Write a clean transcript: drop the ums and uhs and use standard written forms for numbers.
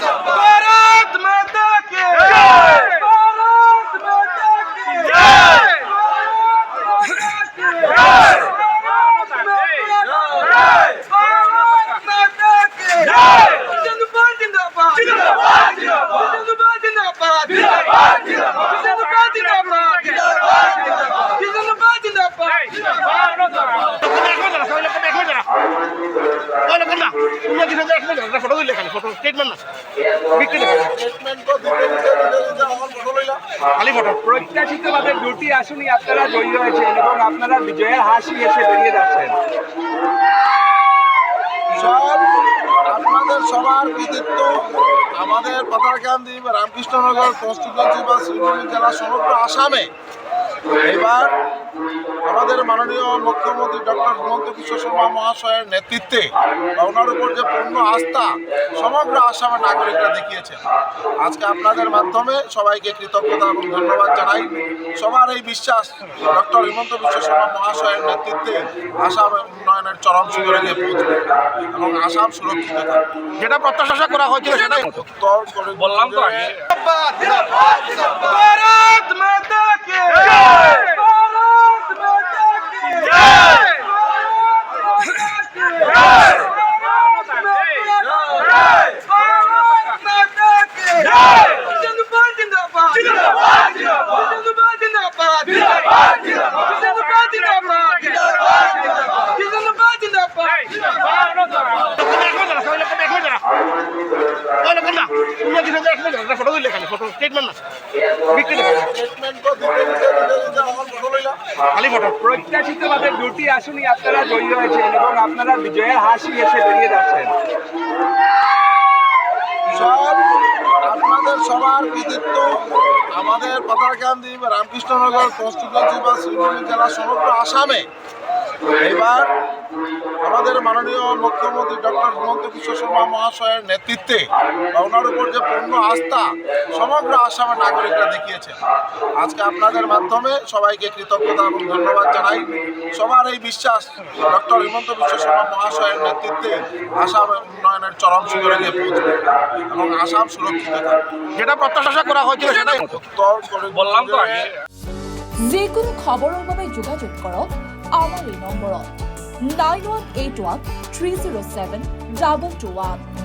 भारत माता की जय। भारत माता की जय। প্রত্যাশিতভাবে দুটি আসনই আপনারা জয়ী হয়েছেন এবং আপনারা বিজয়ের হাসি এসে বেরিয়ে যাচ্ছেন। সব আপনাদের সবার কৃতিত্ব। আমাদের পাতারকান্দি বা রামকৃষ্ণনগর কনস্টিটুয়েন্সি বা শিলিগুড়ি জেলা সমগ্র আসামে এবার আমাদের মাননীয় মুখ্যমন্ত্রী ডক্টর হিমন্ত বিশ্ব শর্মা মহাশয়ের নেতৃত্বে বা ওনার উপর যে পূর্ণ আস্থা সমগ্র আসামের নাগরিকরা দেখিয়েছে। আজকে আপনাদের মাধ্যমে সবাইকে কৃতজ্ঞতা এবং ধন্যবাদ জানাই। সবার এই বিশ্বাস ডক্টর হিমন্ত বিশ্ব শর্মা মহাশয়ের নেতৃত্বে আসাম উন্নয়নের চরম শিখরে গিয়ে পৌঁছবে এবং আসাম সুরক্ষিত থাকবে, যেটা প্রত্যাশা করা হয়েছিল সেটাই বললাম তো আগে। भारत माता की जय। भारत माता की जय। প্রত্যাশিতভাবে দুটি আসনই আপনারা জয়ী হয়েছেন এবং আপনারা বিজয়ের হাসি এসে বেরিয়ে যাচ্ছেন। সব আপনাদের সবার কৃতিত্ব। আমাদের পাতারকান্দি বা রামকৃষ্ণনগর কনস্টিটুয়েন্সি বা শিলিগুড়ি জেলা সমগ্র আসামে এবার আমাদের মাননীয় মুখ্যমন্ত্রী ডক্টর হিমন্ত বিশ্ব শর্মা মহাশয়ের নেতৃত্বে বা ওনার উপর যে পূর্ণ আস্থা সমগ্র আসামের নাগরিকরা দেখিয়েছে। আজকে আপনাদের মাধ্যমে সবাইকে কৃতজ্ঞতা এবং ধন্যবাদ জানাই। সবার এই বিশ্বাস ডক্টর হিমন্ত বিশ্ব শর্মা মহাশয়ের নেতৃত্বে আসাম উন্নয়নের চরম শিখরে গিয়ে পৌঁছবে এবং আসাম সুরক্ষিত থাকবে, যেটা প্রত্যাশা করা হয়েছিল সেটাই বললাম তো আগে। যিকোনো খবৰৰ বাবে যোগাযোগ কৰক আমাৰ এই নম্বৰত 9181 307 2221।